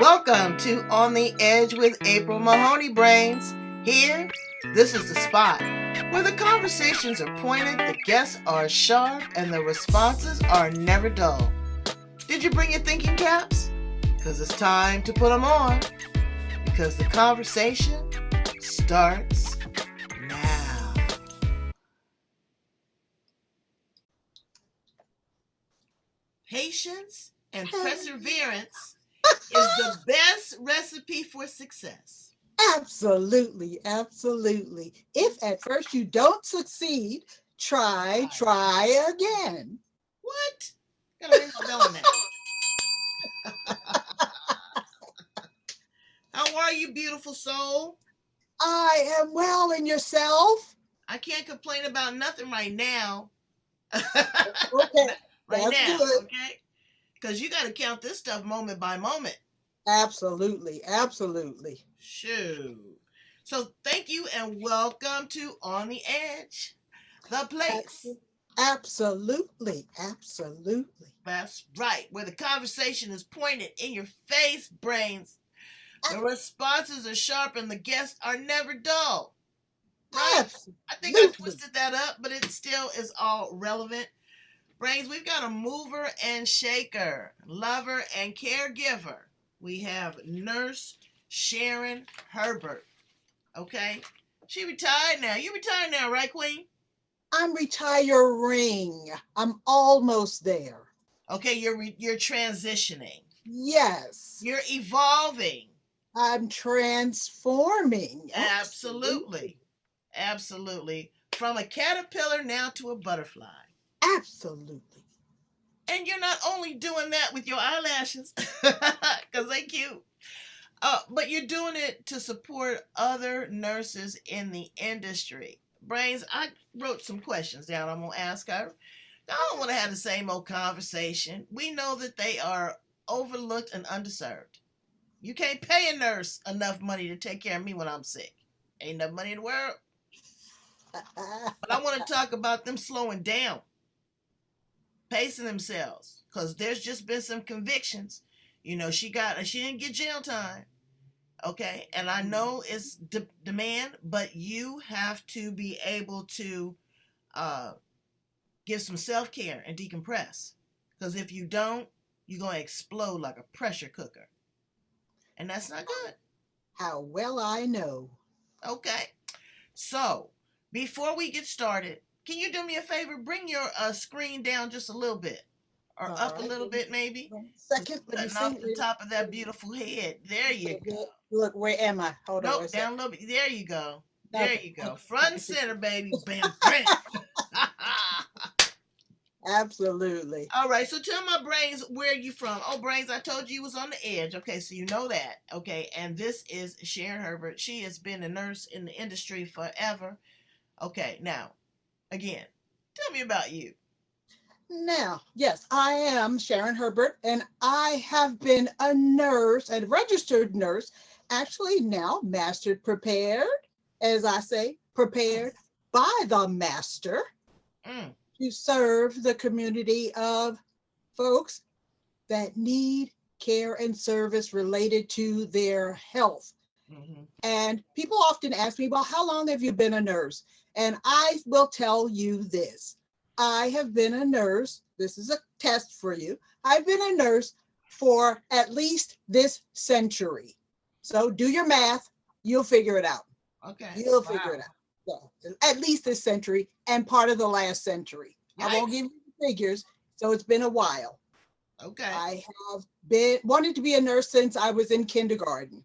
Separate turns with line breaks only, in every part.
Welcome to On the Edge with April Mahoney Brains. Here, this is the spot where the conversations are pointed, the guests are sharp, and the responses are never dull. Did you bring your thinking caps? Because it's time to put them on. Because the conversation starts now. Patience and perseverance is the best recipe for success.
Absolutely, absolutely. If at first you don't succeed, try again.
What? Gotta ring my bell on that. How are you, beautiful soul?
I am well, and yourself?
I can't complain about nothing right now.
Okay,
right
that's
now,
good.
okay? Because you got to count this stuff moment by moment.
Absolutely, absolutely.
Shoot. So thank you and welcome to On the Edge, the place.
Absolutely, absolutely.
That's right, where the conversation is pointed in your face, brains. The responses are sharp and the guests are never dull. Right?
Absolutely.
I think I twisted that up, but it still is all relevant. Brains, we've got a mover and shaker, lover and caregiver. We have Nurse Sharon Herbert. Okay? She retired now. You retired now, right, Queen?
I'm retiring. I'm almost there.
Okay, you're transitioning.
Yes.
You're evolving.
I'm transforming.
Absolutely. Absolutely. From a caterpillar now to a butterfly.
Absolutely.
And you're not only doing that with your eyelashes, because they cute, but you're doing it to support other nurses in the industry. Brains, I wrote some questions down I'm going to ask her. I don't want to have the same old conversation. We know that they are overlooked and underserved. You can't pay a nurse enough money to take care of me when I'm sick. Ain't enough money in the world. But I want to talk about them slowing down, pacing themselves, because there's just been some convictions. You know, she didn't get jail time. Okay, and I know it's demand, but you have to be able to give some self-care and decompress. Because if you don't, you're going to explode like a pressure cooker. And that's not good.
How well I know.
Okay. So, before we get started, can you do me a favor? Bring your screen down just a little bit. Or
All
up
right.
a little bit, maybe.
Second, let me
Cutting
see.
off the top of that beautiful head. There you go.
Look, where am I? Hold on.
Nope, down a little bit. There you go. There
Okay.
you go. Front and center, baby. Bam, bam.
Absolutely.
All right, so tell my brains, where are you from? Oh, brains, I told you was on the edge. Okay, so you know that. Okay, and this is Sharon Herbert. She has been a nurse in the industry forever. Okay, now, again, tell me about you.
Now, yes, I am Sharon Herbert, and I have been a nurse, a registered nurse, actually now mastered prepared, as I say, prepared by the master to serve the community of folks that need care and service related to their health. Mm-hmm. And people often ask me, well, how long have you been a nurse? And I will tell you this. I have been a nurse. This is a test for you. I've been a nurse for at least this century. So do your math. You'll figure it out.
Okay.
You'll figure it out. So, at least this century and part of the last century. Yikes. I won't give you the figures. So it's been a while.
Okay.
I have wanted to be a nurse since I was in kindergarten.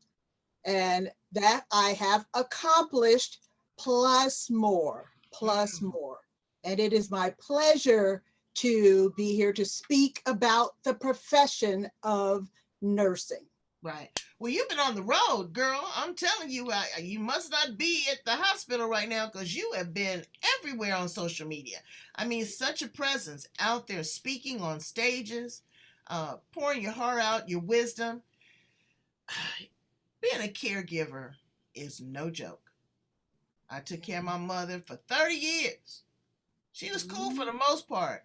And that I have accomplished plus more. And it is my pleasure to be here to speak about the profession of nursing.
Right. Well, you've been on the road, girl. I'm telling you, you must not be at the hospital right now because you have been everywhere on social media. I mean, such a presence out there, speaking on stages, pouring your heart out, your wisdom. Being a caregiver is no joke. I took care of my mother for 30 years. She was cool for the most part.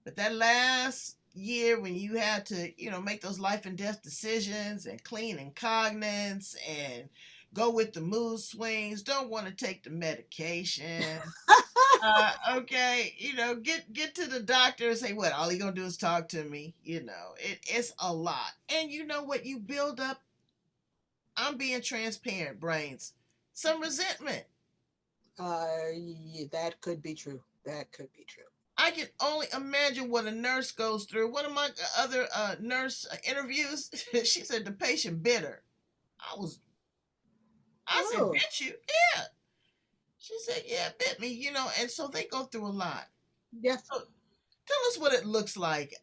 But that last year when you had to, make those life and death decisions and clean incontinence and go with the mood swings, don't want to take the medication. Okay, get to the doctor and say, what, all he gonna do is talk to me. It's a lot. And you know what you build up? I'm being transparent, brains. Some resentment.
Yeah, that could be true. That could be true.
I can only imagine what a nurse goes through. One of my other nurse interviews, she said the patient bit her. I said,
Oh,
bit you? Yeah. She said, yeah, bit me, and so they go through a lot.
yes.
So tell us what it looks like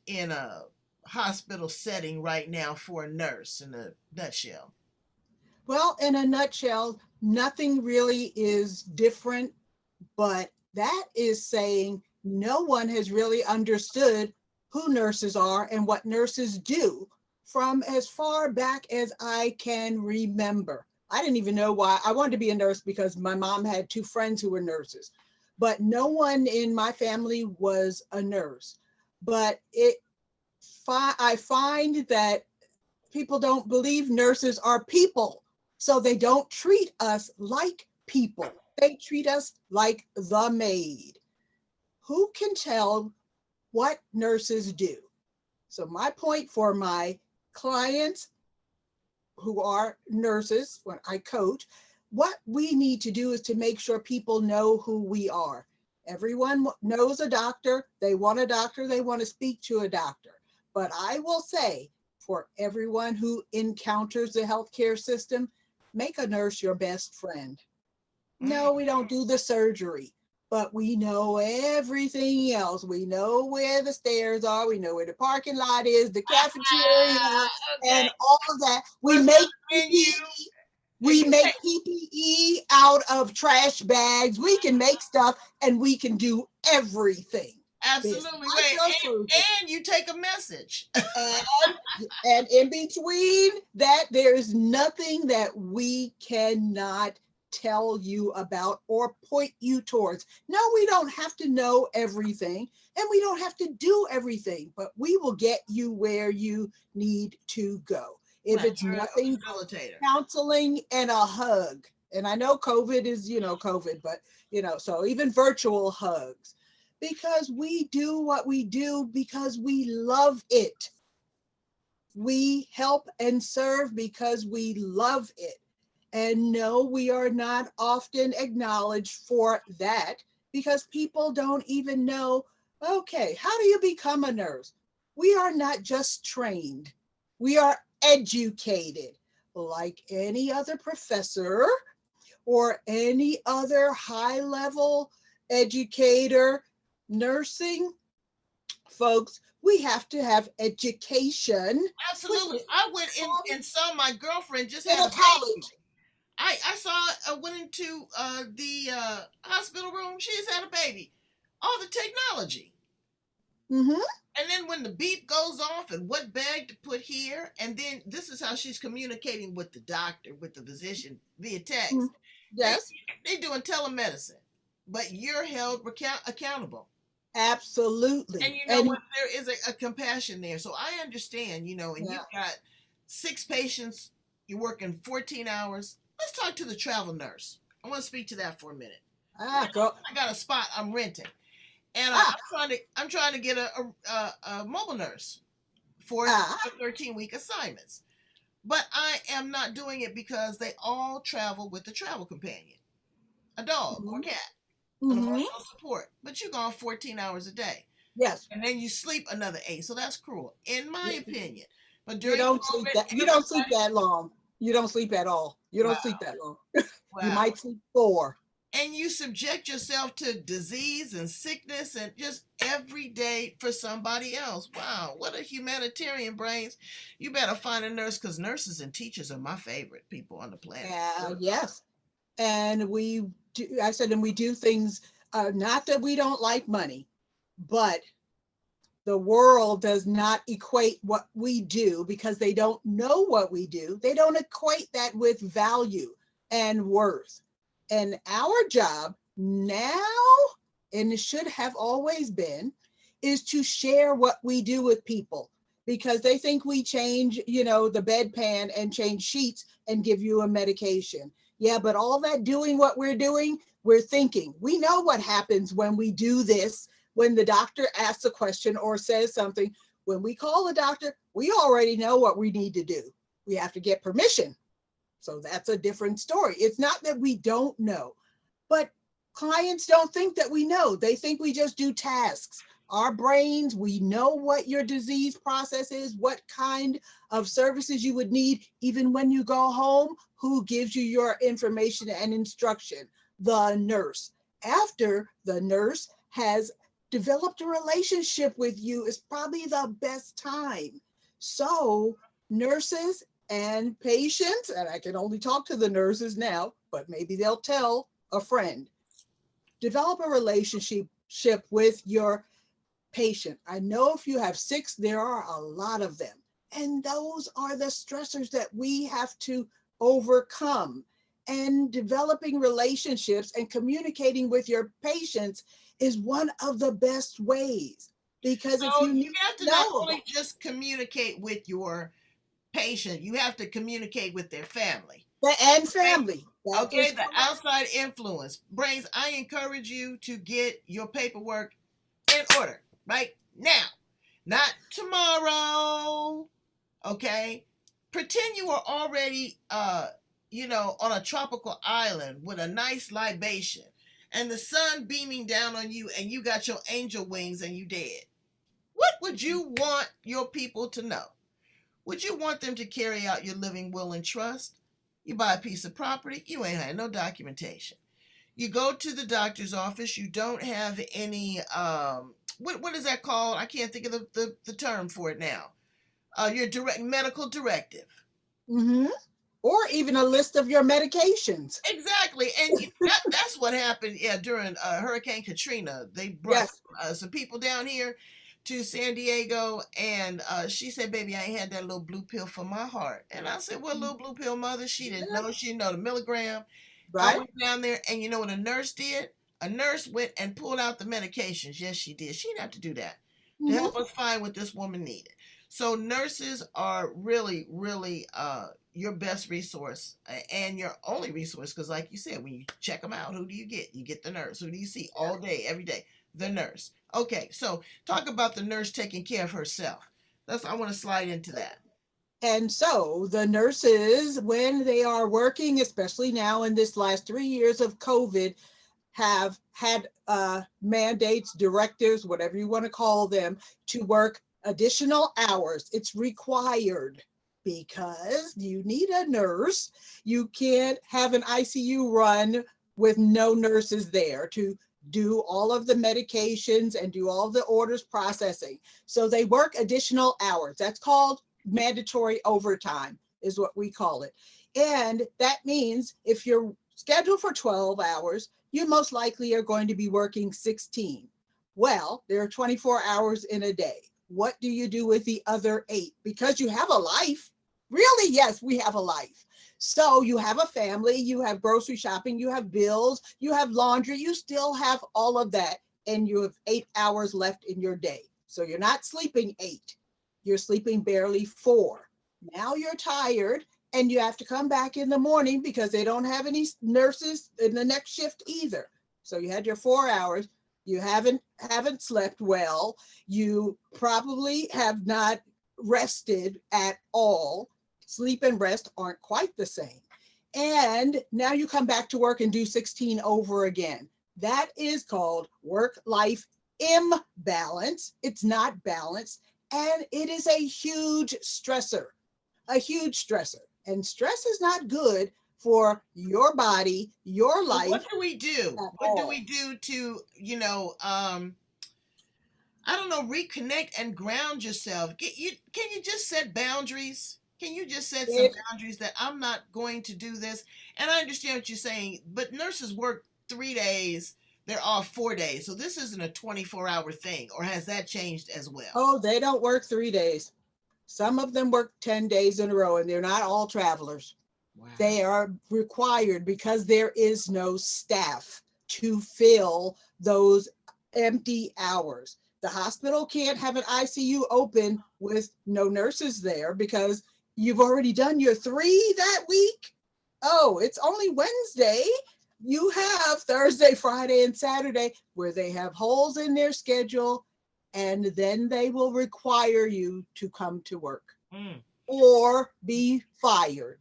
in a hospital setting right now for a nurse in a nutshell.
Well, in a nutshell, nothing really is different, but that is saying no one has really understood who nurses are and what nurses do from as far back as I can remember. I didn't even know why I wanted to be a nurse because my mom had two friends who were nurses, but no one in my family was a nurse. But I find that people don't believe nurses are people, so they don't treat us like people. They treat us like the maid. Who can tell what nurses do? So my point for my clients who are nurses, when I coach, what we need to do is to make sure people know who we are. Everyone knows a doctor. They want a doctor. They want to speak to a doctor. But I will say, for everyone who encounters the healthcare system, make a nurse your best friend. No, we don't do the surgery, but we know everything else. We know where the stairs are. We know where the parking lot is, the cafeteria,
Okay.
and all of that. We
Where's
make
the menu?
PPE. We make PPE out of trash bags. We can make stuff, and we can do everything.
Absolutely. Wait, and you take a message.
And in between that, there's nothing that we cannot tell you about or point you towards. No, we don't have to know everything and we don't have to do everything, but we will get you where you need to go. If
Right,
it's nothing,
facilitator.
counseling and a hug. And I know COVID is, COVID, but, so even virtual hugs, because we do what we do because we love it. We help and serve because we love it. And no, we are not often acknowledged for that because people don't even know, okay, how do you become a nurse? We are not just trained, we are educated like any other professor or any other high-level educator. Nursing, folks, we have to have education.
Absolutely. I went in and saw my girlfriend just had a
college.
I went into the hospital room. She just had a baby. All the technology.
Mm-hmm.
And then when the beep goes off and what bag to put here, and then this is how she's communicating with the doctor, with the physician via text. Mm-hmm.
Yes.
They're doing telemedicine, but you're held accountable.
Absolutely.
And you know what? There is a compassion there. So I understand, and you've got 6 patients, you're working 14 hours. Let's talk to the travel nurse. I want to speak to that for a minute. I got a spot I'm renting. And I'm trying to get a mobile nurse for 13-week assignments. But I am not doing it because they all travel with a travel companion, a dog or cat. Emotional support, but you're gone 14 hours a day.
Yes.
And then you sleep another 8. So that's cruel, in my opinion. But
you don't sleep that long. You don't sleep at all. You don't sleep that long. You might sleep 4.
And you subject yourself to disease and sickness and just every day for somebody else. Wow, what a humanitarian, brains. You better find a nurse because nurses and teachers are my favorite people on the planet.
Yes. And we do things, not that we don't like money, but the world does not equate what we do because they don't know what we do. They don't equate that with value and worth. And our job now, and it should have always been, is to share what we do with people, because they think we change, the bedpan and change sheets and give you a medication. Yeah, but all that doing what we're doing, we're thinking. We know what happens when we do this, when the doctor asks a question or says something. When we call the doctor, we already know what we need to do. We have to get permission. So that's a different story. It's not that we don't know, but clients don't think that we know. They think we just do tasks. Our brains, we know what your disease process is, what kind of services you would need, even when you go home, who gives you your information and instruction? The nurse. After the nurse has developed a relationship with you is probably the best time. So nurses and patients, and I can only talk to the nurses now, but maybe they'll tell a friend, develop a relationship with your patient. I know if you have 6, there are a lot of them. And those are the stressors that we have to overcome. And developing relationships and communicating with your patients is one of the best ways. Because if
So
you
you
need
have to
to
not
know
only
about
just communicate with your patient, you have to communicate with their family.
and
Okay?
family, that
Okay,
is
the
correct.
outside influence. Brains, I encourage you to get your paperwork in order right now, not tomorrow. Okay, pretend you are already, on a tropical island with a nice libation and the sun beaming down on you, and you got your angel wings and you dead. What would you want your people to know? Would you want them to carry out your living will and trust? You buy a piece of property, you ain't had no documentation. You go to the doctor's office, you don't have any, what is that called? I can't think of the term for it now. Your direct medical directive.
Mm-hmm. Or even a list of your medications.
Exactly, and that's what happened. Yeah, during Hurricane Katrina, they brought
Yes.
some people down here to San Diego, and she said, "Baby, I ain't had that little blue pill for my heart." And I said, "What little blue pill, mother?" She didn't
Yeah.
know. She didn't know the milligram. I
Right.
went down there, and you know what a nurse did? A nurse went and pulled out the medications. Yes, she did. She didn't have to do that to
Mm-hmm.
help us find what this woman needed. So nurses are really, really your best resource and your only resource, because like you said, when you check them out, who do you get? You get the nurse. Who do you see all day, every day? The nurse. Okay, so talk about the nurse taking care of herself. I want to slide into that.
And so the nurses, when they are working, especially now in this last 3 years of COVID, have had mandates, directives, whatever you want to call them, to work additional hours. It's required because you need a nurse. You can't have an ICU run with no nurses there to do all of the medications and do all the orders processing. So they work additional hours. That's called mandatory overtime, is what we call it. And that means if you're scheduled for 12 hours, you most likely are going to be working 16. Well, there are 24 hours in a day. What do you do with the other 8? Because you have a life. Really, yes, we have a life. So you have a family, you have grocery shopping, you have bills, you have laundry, you still have all of that, and you have 8 hours left in your day. So you're not sleeping 8, you're sleeping barely 4. Now you're tired and you have to come back in the morning because they don't have any nurses in the next shift either. So you had your 4 hours, you haven't slept well, you probably have not rested at all. Sleep and rest aren't quite the same. And now you come back to work and do 16 over again. That is called work-life imbalance. It's not balanced, and it is a huge stressor, a huge stressor. And stress is not good for your body, your
So
life
what do we do?
at
What do we
all.
do to, I don't know, reconnect and ground yourself? Can you just set boundaries? Can you just set some
It,
boundaries that I'm not going to do this? And I understand what you're saying, but nurses work 3 days, they're off 4 days. So this isn't a 24-hour thing, or has that changed as well?
oh, they don't work 3 days. Some of them work 10 days in a row, and they're not all travelers.
Wow.
They are required because there is no staff to fill those empty hours. The hospital can't have an ICU open with no nurses there because you've already done your 3 that week. Oh, it's only Wednesday. You have Thursday, Friday, and Saturday where they have holes in their schedule, and then they will require you to come to work or be fired.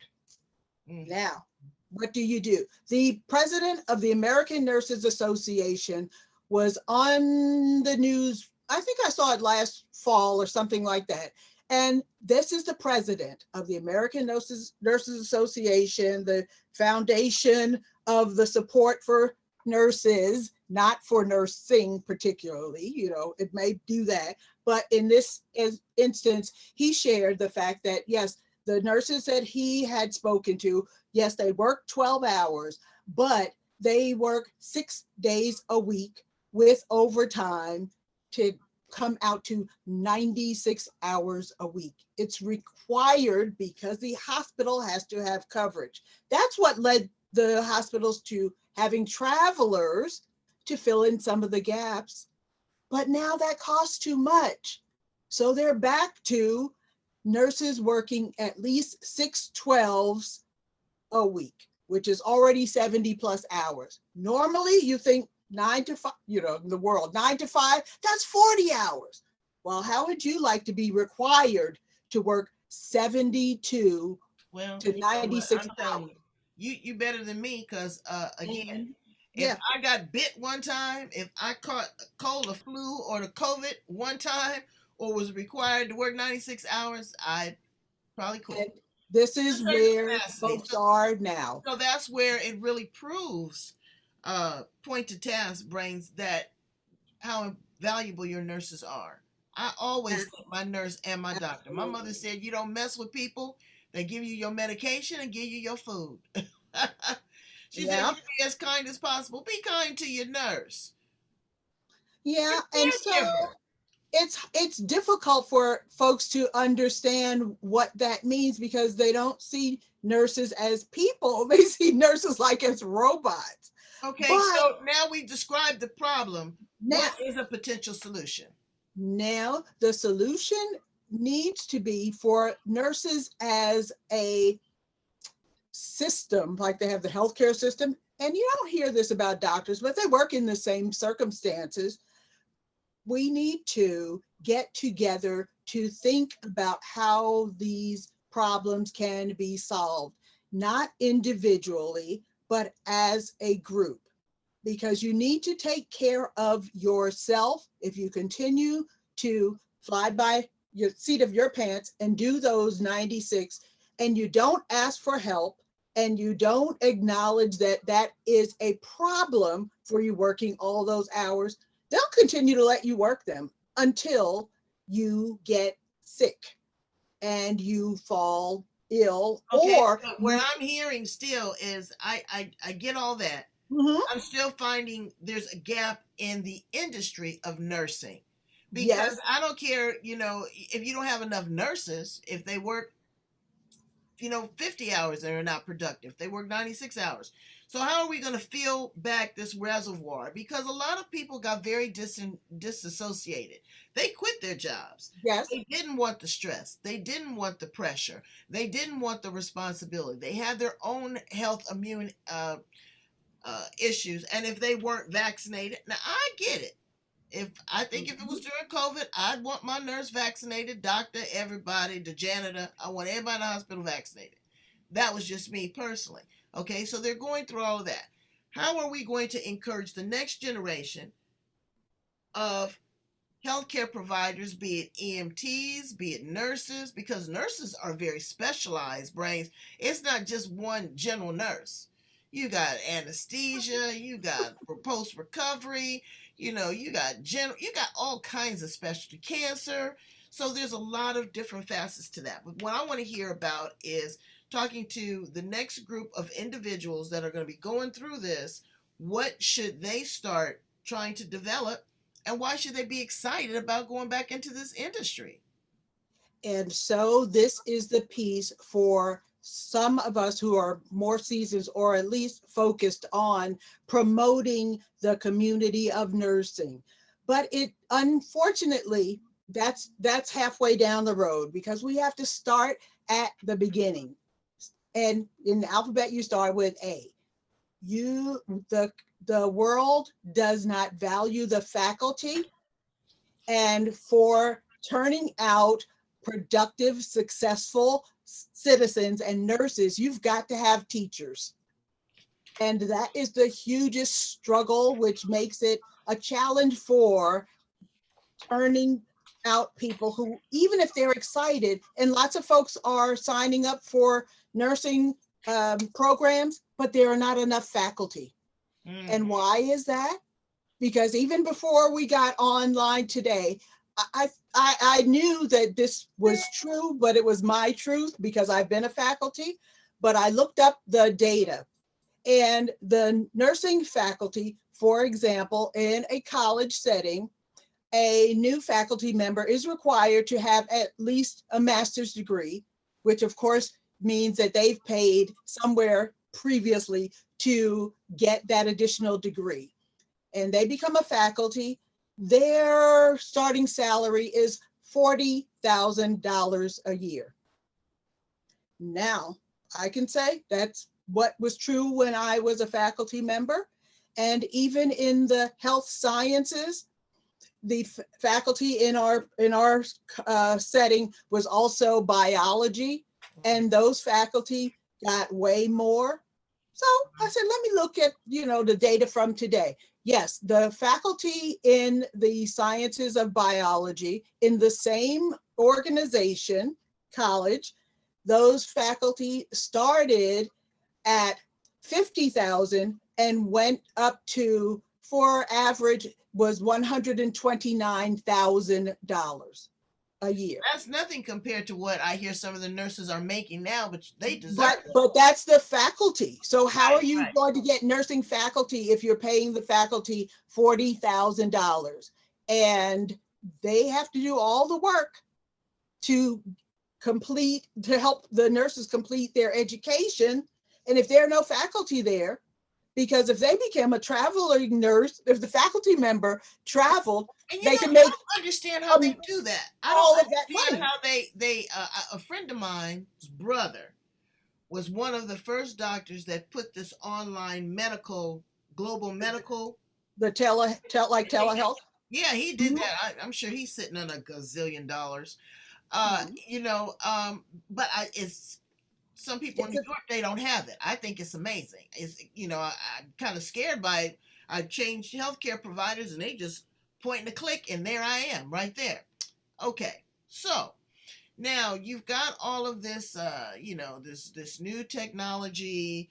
Now, what do? The president of the American Nurses Association was on the news. I think I saw it last fall or something like that. And this is the president of the American Nurses Association, the foundation of the support for nurses, not for nursing particularly, it may do that. But in this instance, he shared the fact that, yes, the nurses that he had spoken to, yes, they work 12 hours, but they work 6 days a week with overtime to come out to 96 hours a week. It's required because the hospital has to have coverage. That's what led the hospitals to having travelers to fill in some of the gaps. But now that costs too much. So they're back to nurses working at least 6 12s a week, which is already 70 plus hours. Normally you think 9 to 5, in the world, 9 to 5, that's 40 hours. Well, how would you like to be required to work 72 to 96 hours?
You better than me, because again,
yeah.
if I got bit one time, if I caught a cold, the flu, or the COVID one time, or was required to work 96 hours, I'd probably quit.
And this is where folks are now.
So that's where it really proves, point to task, brains, that how valuable your nurses are. I always thank my nurse and my doctor. My mother said, you don't mess with people. They give you your medication and give you your food. She said, you be as kind as possible. Be kind to your nurse.
Yeah, and so it's difficult for folks to understand what that means because they don't see nurses as people. They see nurses like as robots.
Okay, so now we described the problem. What is a potential solution?
Now, the solution needs to be for nurses as a system, like they have the healthcare system. And you don't hear this about doctors, but they work in the same circumstances. We need to get together to think about how these problems can be solved, not individually, but as a group, because you need to take care of yourself. If you continue to fly by your seat of your pants and do those 96, and you don't ask for help, and you don't acknowledge that that is a problem for you working all those hours, they'll continue to let you work them until you get sick and you fall ill.
Okay,
or
what I'm hearing still is I get all that. I'm still finding there's a gap in the industry of nursing, because I don't care, if you don't have enough nurses, if they work 50 hours, they're not productive. They work 96 hours. So how are we going to fill back this reservoir? Because a lot of people got very disassociated. They quit their jobs.
Yes.
They didn't want the stress. They didn't want the pressure. They didn't want the responsibility. They had their own health immune issues. And if they weren't vaccinated, now I get it. If it was during COVID, I'd want my nurse vaccinated, doctor, everybody, the janitor. I want everybody in the hospital vaccinated. That was just me personally. Okay, so they're going through all of that. How are we going to encourage the next generation of healthcare providers, be it EMTs, be it nurses, because nurses are very specialized brains. It's not just one general nurse. You got anesthesia, you got post-recovery, you got all kinds of specialty, cancer. So there's a lot of different facets to that. But what I want to hear about is talking to the next group of individuals that are going to be going through this. What should they start trying to develop, and why should they be excited about going back into this industry?
And so this is the piece for some of us who are more seasoned, or at least focused on promoting the community of nursing. But it, unfortunately, that's halfway down the road, because we have to start at the beginning. And in the alphabet, you start with A. You, the world does not value the faculty, and for turning out productive, successful citizens and nurses, you've got to have teachers. And that is the hugest struggle, which makes it a challenge for turning out people who, even if they're excited, and lots of folks are signing up for nursing programs, but there are not enough faculty. And why is that? Because even before we got online today, I knew that this was true, but it was my truth because I've been a faculty. But I looked up the data, and the nursing faculty, for example, in a college setting, a new faculty member is required to have at least a master's degree, which of course means that they've paid somewhere previously to get that additional degree. And they become a faculty. Their starting salary is $40,000 a year. Now, I can say that's what was true when I was a faculty member. And even in the health sciences, the faculty in our setting was also biology, and those faculty got way more. So I said, let me look at, the data from today. Yes, the faculty in the sciences of biology in the same organization, college, those faculty started at 50,000 and went up to, for average, was $129,000 a year.
That's nothing compared to what I hear some of the nurses are making now, but they deserve it.
But that's the faculty. So how are you going to get nursing faculty if you're paying the faculty $40,000? And they have to do all the work to help the nurses complete their education. And if there are no faculty there, because if they became a traveling nurse, if the faculty member traveled, they can make.
I don't understand how they do that. I don't understand how they a friend of mine's brother was one of the first doctors that put this online global medical.
Telehealth?
Yeah, he did that. I'm sure he's sitting on a gazillion dollars. But it's some people in New York, they don't have it. I think it's amazing. It's, I'm kind of scared by it. I changed healthcare providers and they just point and a click and there I am right there. Okay. So now you've got all of this, this new technology.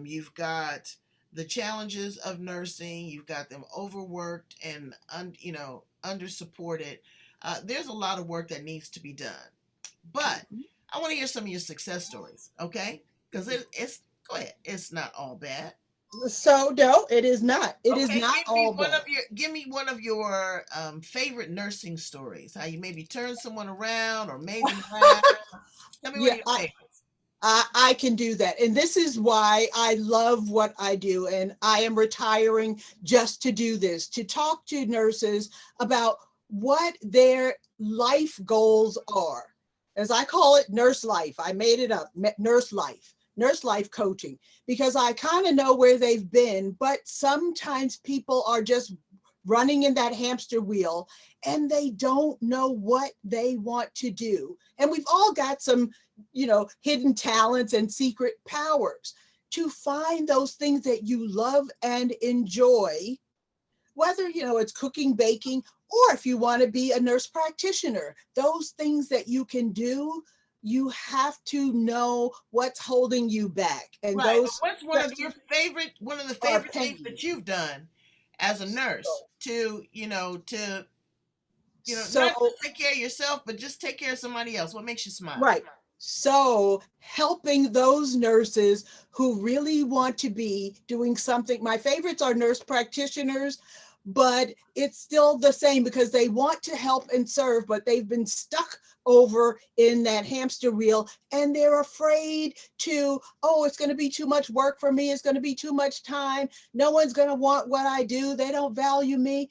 You've got the challenges of nursing. You've got them overworked and, under supported. There's a lot of work that needs to be done, but I want to hear some of your success stories, okay? Because go ahead. It's not all bad.
So no, it is not. It is not all bad.
Give me one of your favorite nursing stories. How you maybe turn someone around or made them laugh. Tell me what your favorites.
I can do that. And this is why I love what I do. And I am retiring just to do this, to talk to nurses about what their life goals are. As I call it, nurse life. I made it up, nurse life coaching, because I kind of know where they've been, but sometimes people are just running in that hamster wheel and they don't know what they want to do. And we've all got some, hidden talents and secret powers. To find those things that you love and enjoy, whether, it's cooking, baking, or if you want to be a nurse practitioner, those things that you can do, you have to know what's holding you back. And what's
one of the favorite things that you've done as a nurse to not take care of yourself, but just take care of somebody else? What makes you smile?
Right. So helping those nurses who really want to be doing something. My favorites are nurse practitioners, but it's still the same because they want to help and serve, but they've been stuck over in that hamster wheel and they're afraid to, it's going to be too much work for me. It's going to be too much time. No one's going to want what I do. They don't value me.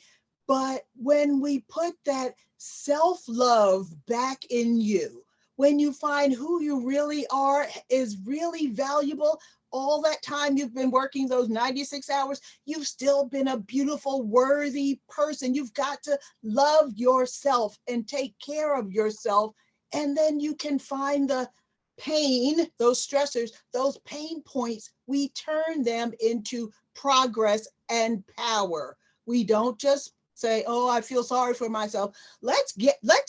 But when we put that self-love back in you, when you find who you really are is really valuable, all that time you've been working those 96 hours, you've still been a beautiful, worthy person. You've got to love yourself and take care of yourself. And then you can find the pain, those stressors, those pain points, we turn them into progress and power. We don't just say, oh, I feel sorry for myself. Let's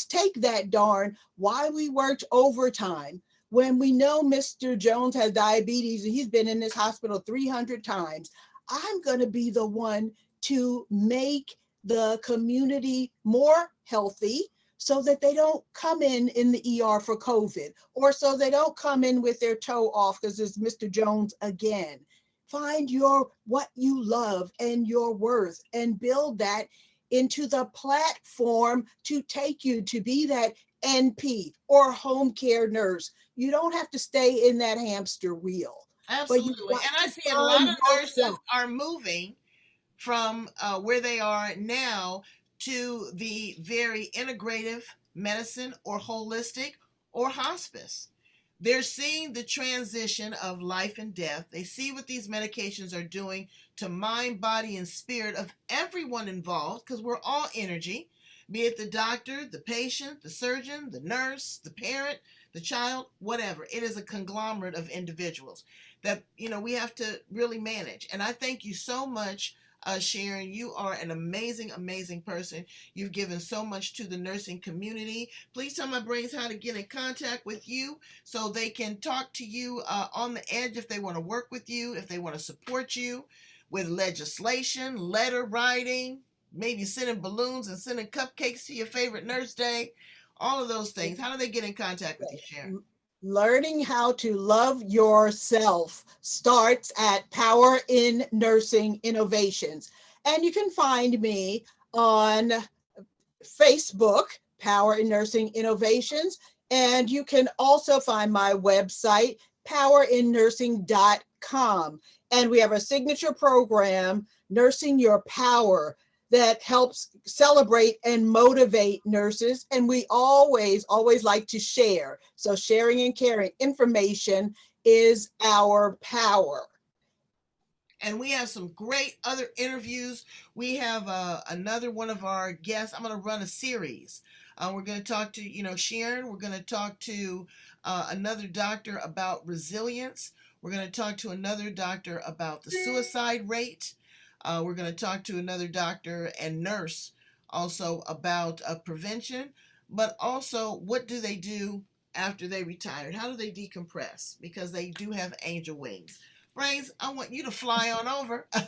take that darn why we worked overtime when we know Mr. Jones has diabetes and he's been in this hospital 300 times. I'm going to be the one to make the community more healthy so that they don't come in the ER for COVID, or so they don't come in with their toe off because it's Mr. Jones again. Find what you love and your worth and build that into the platform to take you to be that NP or home care nurse. You don't have to stay in that hamster wheel.
Absolutely. And I see a lot of nurses are moving from where they are now to the very integrative medicine or holistic or hospice. They're seeing the transition of life and death. They see what these medications are doing to mind, body, and spirit of everyone involved, because we're all energy, be it the doctor, the patient, the surgeon, the nurse, the parent, the child, whatever. It is a conglomerate of individuals that, we have to really manage. And I thank you so much, Sharon. You are an amazing, amazing person. You've given so much to the nursing community. Please tell my brains how to get in contact with you so they can talk to you on the edge if they want to work with you, if they want to support you with legislation, letter writing, maybe sending balloons and sending cupcakes to your favorite nurse day, all of those things. How do they get in contact with you, Sharon?
Learning how to love yourself starts at PowerInNursing Innovations. And you can find me on Facebook, PowerInNursing Innovations. And you can also find my website, powerinnursing.com. And we have a signature program, Nursing Your Power, that helps celebrate and motivate nurses. And we always like to share. So sharing and caring information is our power.
And we have some great other interviews. We have another one of our guests. I'm going to run a series. We're going to talk to, Sharon. We're going to talk to another doctor about resilience. We're going to talk to another doctor about the suicide rate. We're going to talk to another doctor and nurse also about prevention, but also what do they do after they retired? How do they decompress? Because they do have angel wings. Brains, I want you to fly on over on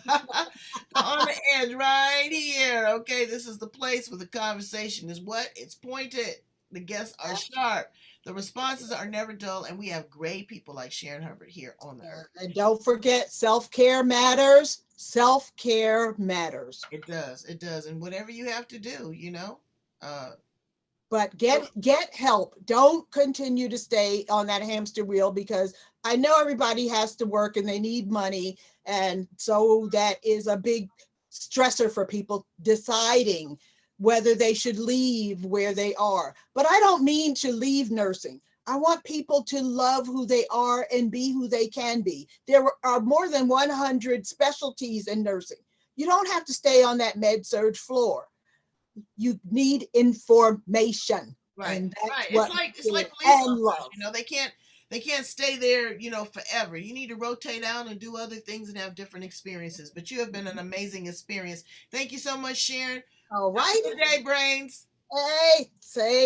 the edge right here. Okay, this is the place where the conversation is what? It's pointed. The guests are sharp. The responses are never dull, and we have great people like Sharon Herbert here on the earth.
And don't forget, self-care matters. Self-care matters.
It does. It does. And whatever you have to do,
But get help. Don't continue to stay on that hamster wheel, because I know everybody has to work and they need money. And so that is a big stressor for people deciding whether they should leave where they are. But I don't mean to leave nursing. I want people to love who they are and be who they can be. There are more than 100 specialties in nursing. You don't have to stay on that med-surg floor. You need information.
Right.
And that's
right. It's like police officers. They can't stay there, forever. You need to rotate out and do other things and have different experiences. But you have been an amazing experience. Thank you so much, Sharon.
All right.
Good day, brains.
Hey, say.